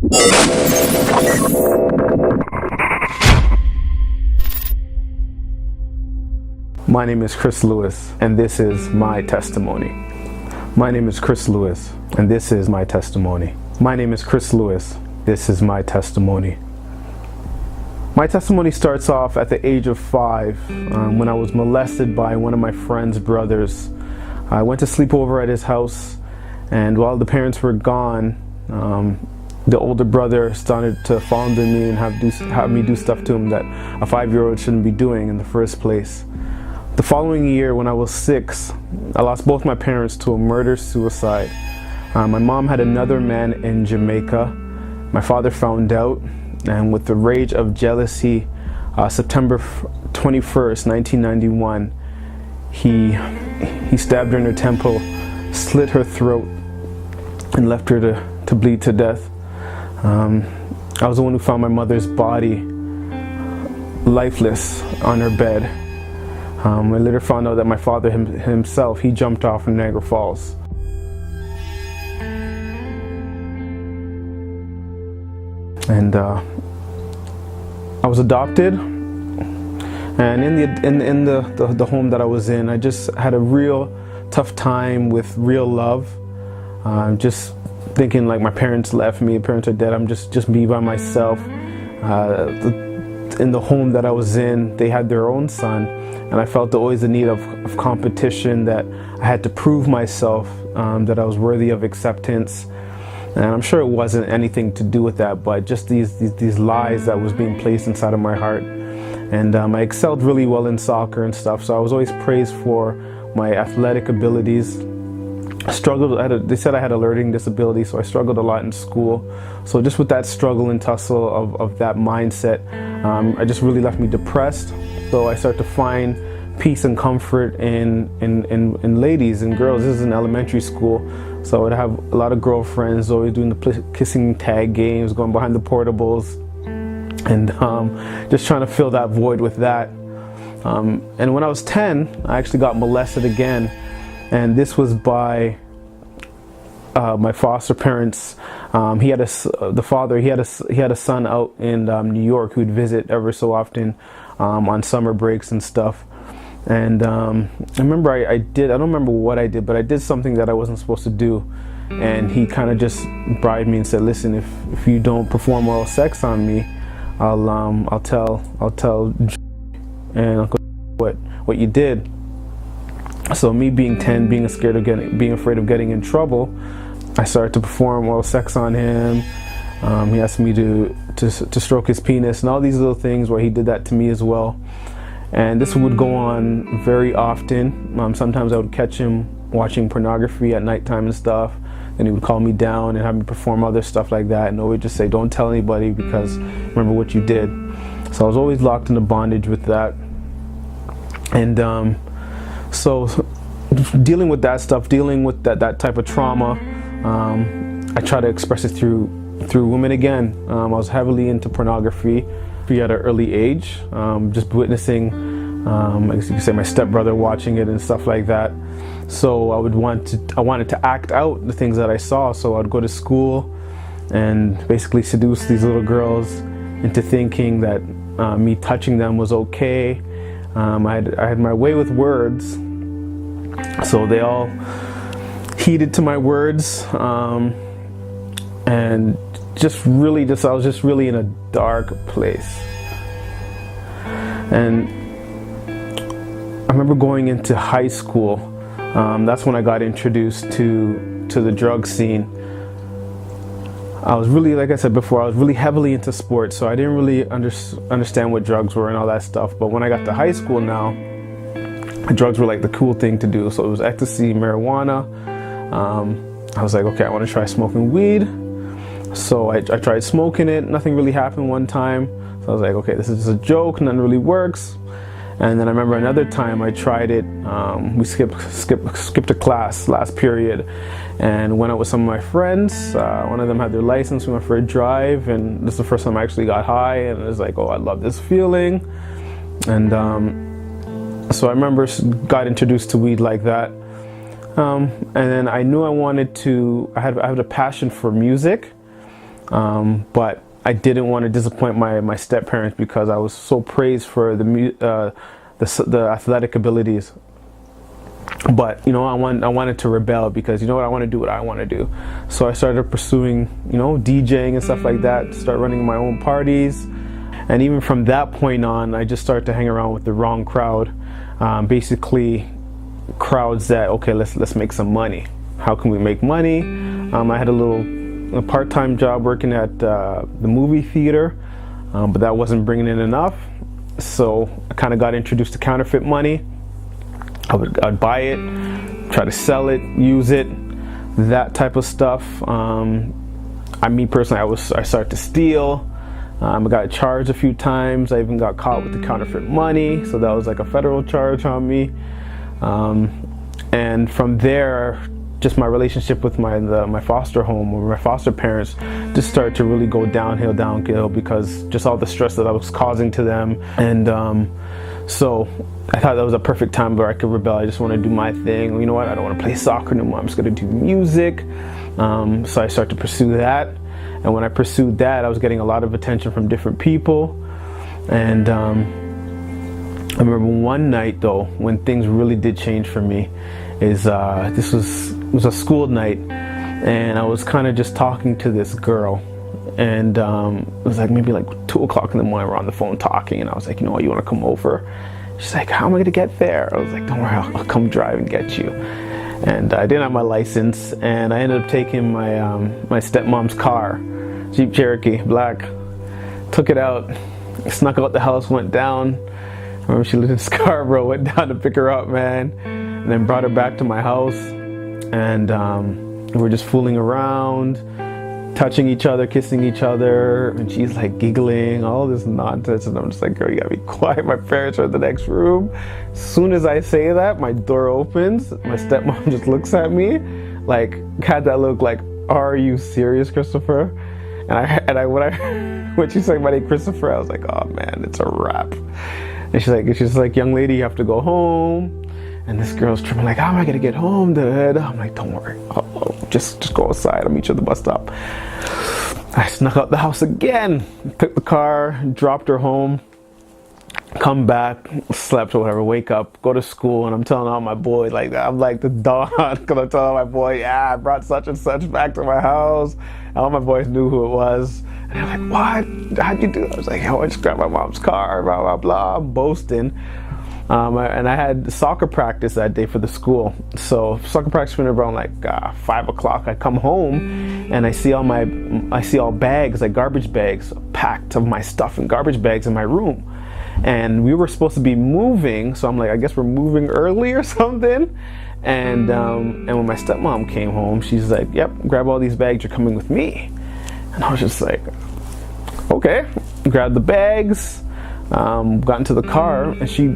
My name is Chris Lewis, and this is my testimony. My name is Chris Lewis, and this is my testimony. My name is Chris Lewis. This is my testimony. My testimony starts off at the age of 5 when I was molested by one of my friend's brothers. I went to sleep over at his house, and while the parents were gone, the older brother started to fondle me and have me do stuff to him that a 5-year-old shouldn't be doing in the first place. The following year, when I was 6, I lost both my parents to a murder-suicide. My mom had another man in Jamaica. My father found out, and with the rage of jealousy, September 21st, 1991, he stabbed her in her temple, slit her throat, and left her to bleed to death. I was the one who found my mother's body lifeless on her bed. I later found out that my father himself, he jumped off from Niagara Falls. And I was adopted, and in the home that I was in, I just had a real tough time with real love. Just thinking like my parents left me, parents are dead, I'm just me by myself. In the home that I was in, they had their own son, and I felt always the need of competition, that I had to prove myself, that I was worthy of acceptance. And I'm sure it wasn't anything to do with that, but just these lies that was being placed inside of my heart. And I excelled really well in soccer and stuff, so I was always praised for my athletic abilities. I struggled, they said I had a learning disability, so I struggled a lot in school. So just with that struggle and tussle of that mindset, I just really left me depressed. So I started to find peace and comfort in ladies and girls. This is in elementary school, so I would have a lot of girlfriends, always doing the kissing tag games, going behind the portables, and just trying to fill that void with that. And when I was 10, I actually got molested again, and this was by my foster parents. He had a son out in New York who'd visit ever so often on summer breaks and stuff. And I remember I don't remember what I did, but I did something that I wasn't supposed to do. And he kind of just bribed me and said, "Listen, if you don't perform oral sex on me, I'll tell and I'll go what you did." So me being 10, being afraid of getting in trouble, I started to perform oral sex on him. He asked me to stroke his penis and all these little things where he did that to me as well. And this would go on very often. Sometimes I would catch him watching pornography at nighttime and stuff. Then he would call me down and have me perform other stuff like that. And I would just say, "Don't tell anybody because remember what you did." So I was always locked into bondage with that. And so dealing with that stuff, dealing with that type of trauma, I try to express it through women again. I was heavily into pornography at an early age, just witnessing, I guess you could say, my stepbrother watching it and stuff like that. So I wanted to act out the things that I saw. So I'd go to school and basically seduce these little girls into thinking that me touching them was okay. I had my way with words, so they all heeded to my words, and I was just really in a dark place. And I remember going into high school. That's when I got introduced to the drug scene. I was really, like I said before, I was really heavily into sports, so I didn't really understand what drugs were and all that stuff. But when I got to high school now, drugs were like the cool thing to do. So it was ecstasy, marijuana. I was like, okay, I want to try smoking weed. So I tried smoking it. Nothing really happened one time. So I was like, okay, this is just a joke. Nothing really works. And then I remember another time I tried it. We skipped a class last period and went out with some of my friends. One of them had their license. We went for a drive, and this is the first time I actually got high, and it was like, oh, I love this feeling. And so I remember got introduced to weed like that. And then I knew I wanted to, I had a passion for music. But I didn't want to disappoint my step parents because I was so praised for the athletic abilities. But you know, I wanted to rebel because, you know what, I want to do what I want to do. So I started pursuing, you know, DJing and stuff like that, start running my own parties. And even from that point on, I just started to hang around with the wrong crowd. Basically crowds that, okay, let's make some money. How can we make money? I had a part-time job working at the movie theater, but that wasn't bringing in enough. So I kind of got introduced to counterfeit money. I'd buy it, try to sell it, use it, that type of stuff. Me personally, I started to steal. I got charged a few times. I even got caught with the counterfeit money, so that was like a federal charge on me. And from there, just my relationship with my foster home or my foster parents just started to really go downhill because just all the stress that I was causing to them. And so I thought that was a perfect time where I could rebel. I just want to do my thing. You know what? I don't want to play soccer no more. I'm just going to do music. So I started to pursue that. And when I pursued that, I was getting a lot of attention from different people. And I remember one night though, when things really did change for me, is it was a school night, and I was kind of just talking to this girl, and it was like maybe like 2 o'clock in the morning. We're on the phone talking, and I was like, you know what, you want to come over? She's like, how am I gonna get there? I was like, don't worry, I'll come drive and get you. And I didn't have my license, and I ended up taking my stepmom's car, Jeep Cherokee, black. Took it out, snuck out the house, went down. I remember she lived in Scarborough, went down to pick her up, man, and then brought her back to my house. And we were just fooling around, touching each other, kissing each other, and she's like giggling, all this nonsense, and I'm just like, girl, you gotta be quiet. My parents are in the next room. As soon as I say that, my door opens, my stepmom just looks at me, like, had that look like, are you serious, Christopher? And when she said my name Christopher, I was like, oh man, it's a wrap. And she's like, young lady, you have to go home. And this girl's tripping like, how am I gonna get home? I'm like, don't worry, just go outside, I'll meet you at the bus stop. I snuck out the house again, took the car, dropped her home, come back, slept or whatever, wake up, go to school, and I'm telling all my boys like that. I'm like the Don, because I'm telling my boy, yeah, I brought such and such back to my house. And all my boys knew who it was. And they're like, what? How'd you do it? I was like, yo, I just grabbed my mom's car, blah, blah, blah. I'm boasting. And I had soccer practice that day for the school. So soccer practice went around like 5 o'clock. I come home and I see all bags, like garbage bags, packed of my stuff in garbage bags in my room. And we were supposed to be moving, so I'm like, I guess we're moving early or something. And when my stepmom came home, she's like, yep, grab all these bags, you're coming with me. And I was just like, okay. Grabbed the bags, got into the car, and she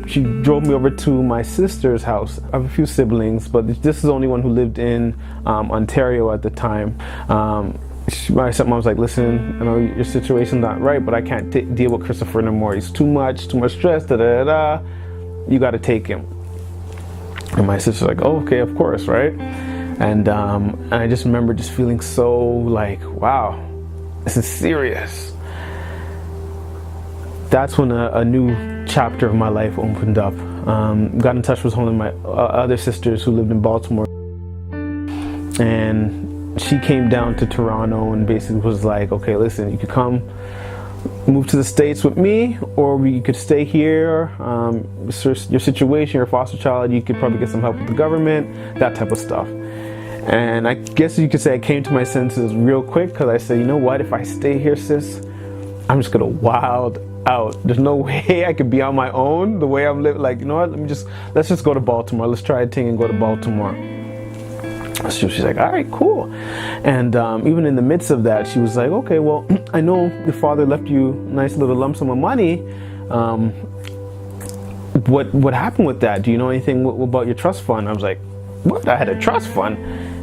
drove me over to my sister's house. I have a few siblings, but this is the only one who lived in Ontario at the time. My stepmom was like, listen, I know your situation's not right, but I can't deal with Christopher no more. He's too much stress, you gotta take him. And my sister's like, oh, okay, of course, right? And I just remember just feeling so like, wow, this is serious. That's when a new chapter of my life opened up. Got in touch with one of my other sisters who lived in Baltimore. And she came down to Toronto and basically was like, okay, listen, you could come move to the States with me, or you could stay here. Your situation, you're a foster child, you could probably get some help with the government, that type of stuff. And I guess you could say I came to my senses real quick, because I said, you know what, if I stay here, sis, I'm just gonna wild out. There's no way I could be on my own the way I'm living. Like, you know what, let's just go to Baltimore. Let's try a thing and go to Baltimore. So she's like, all right, cool. And even in the midst of that, she was like, okay, well, I know your father left you a nice little lump sum of money. What happened with that? Do you know anything about your trust fund? I was like, what? I had a trust fund?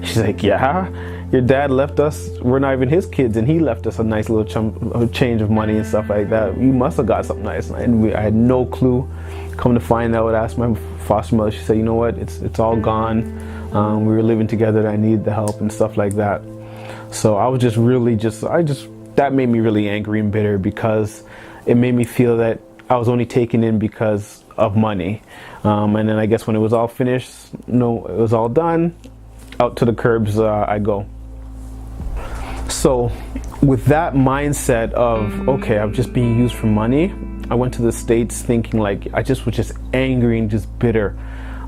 She's like, yeah, your dad left us, we're not even his kids, and he left us a nice little change of money and stuff like that. You must have got something nice. And I had no clue. Come to find out, I asked my foster mother, she said, you know what, it's all gone. We were living together, I needed the help and stuff like that. So I was just really I just that made me really angry and bitter, because it made me feel that I was only taken in because of money. And then I guess when it was all finished, it was all done, out to the curbs I go. So with that mindset of, okay, I'm just being used for money, I went to the States thinking like I just was just angry and just bitter.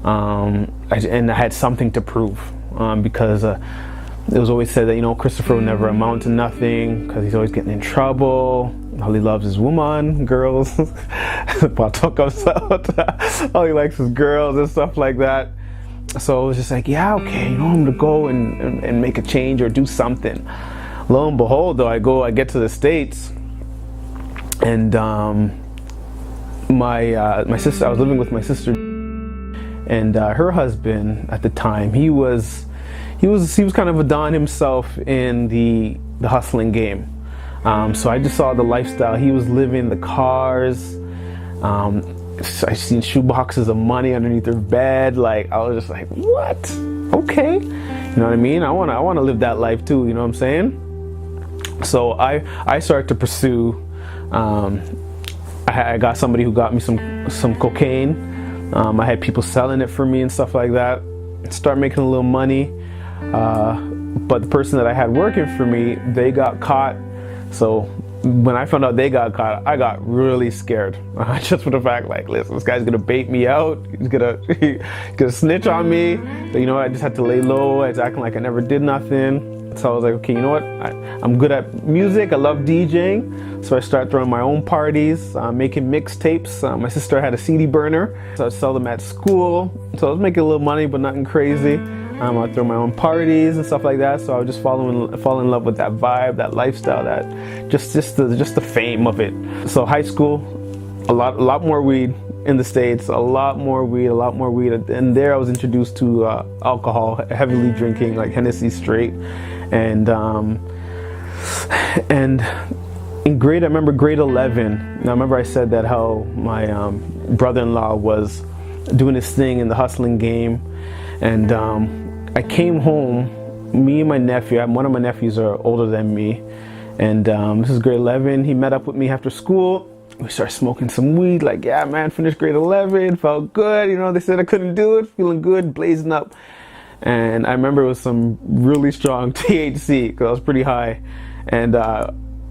And I had something to prove, because it was always said that, Christopher will never amount to nothing because he's always getting in trouble. All he loves is women, girls. All he likes is girls and stuff like that. So I was just like, yeah, okay, I'm gonna go and make a change or do something. Lo and behold, though, I get to the States, and my sister, I was living with my sister, and her husband at the time, he was kind of a don himself in the hustling game. So I just saw the lifestyle he was living, the cars. I seen shoe boxes of money underneath their bed. Like, I was just like, what? Okay, you know what I mean? I want to live that life too. You know what I'm saying? So I started to pursue. I got somebody who got me some cocaine. I had people selling it for me and stuff like that. Start making a little money. But the person that I had working for me, they got caught. So when I found out they got caught, I got really scared. Just for the fact, like, listen, this guy's gonna bait me out. He's gonna snitch on me. So, I just had to lay low. I was acting like I never did nothing. So I was like, okay, you know what? I'm good at music. I love DJing. So I started throwing my own parties, making mixtapes. My sister had a CD burner, so I'd sell them at school. So I was making a little money, but nothing crazy. I'd throw my own parties and stuff like that. So I would just fall in love with that vibe, that lifestyle, that just the fame of it. So high school, a lot more weed in the States, a lot more weed. And there I was introduced to alcohol, heavily drinking, like Hennessy straight. And in I remember grade 11. Now I remember I said that how my brother-in-law was doing his thing in the hustling game, and I came home. Me and my nephew, one of my nephews are older than me, and this is grade 11. He met up with me after school. We started smoking some weed. Like, yeah, man, finished grade 11, felt good. They said I couldn't do it, feeling good, blazing up. And I remember it was some really strong THC because I was pretty high. And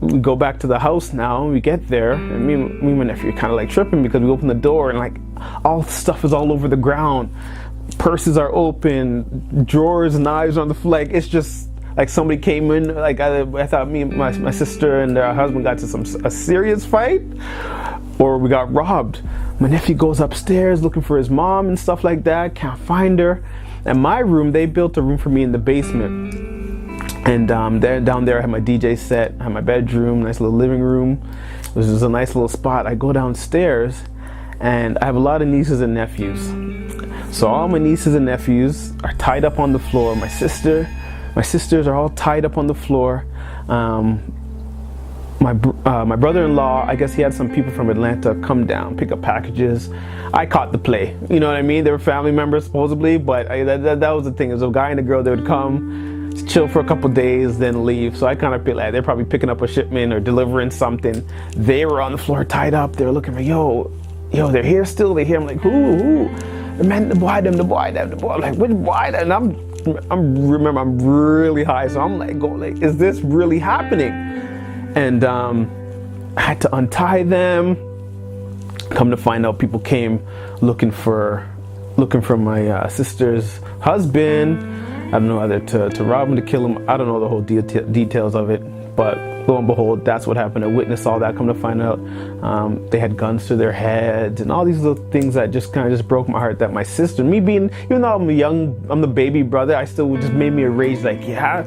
we go back to the house now, and we get there, and me and my nephew are kind of like tripping because we open the door and like all the stuff is all over the ground. Purses are open, drawers, knives on the floor. Like, it's just like somebody came in. Like, I thought me and my sister and her husband got to a serious fight, or we got robbed. My nephew goes upstairs looking for his mom and stuff like that, can't find her. And my room, they built a room for me in the basement. And down there I had my DJ set, I had my bedroom, nice little living room. It was just a nice little spot. I go downstairs, and I have a lot of nieces and nephews. So all my nieces and nephews are tied up on the floor. My sisters are all tied up on the floor. My brother-in-law, I guess he had some people from Atlanta come down, pick up packages. I caught the play. You know what I mean? They were family members supposedly, but that was the thing. There was a guy and a girl. They would come, chill for a couple days, then leave. So I kind of feel like they're probably picking up a shipment or delivering something. They were on the floor tied up. They were looking like, yo, they're here still. They're here. I'm like, who? Man, the boy. I'm like, which boy? And I'm really high, so I'm like, is this really happening? And I had to untie them. Come to find out, people came looking for my sister's husband. I don't know whether to rob him, to kill him. I don't know the whole details of it. But lo and behold, that's what happened. I witnessed all that. Come to find out, they had guns to their heads and all these little things that just kind of just broke my heart. That my sister, even though I'm the baby brother, I still just made me a rage. Like, yeah,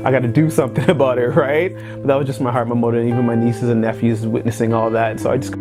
I got to do something about it, right? But that was just my heart, my motive. And even my nieces and nephews witnessing all that. So I just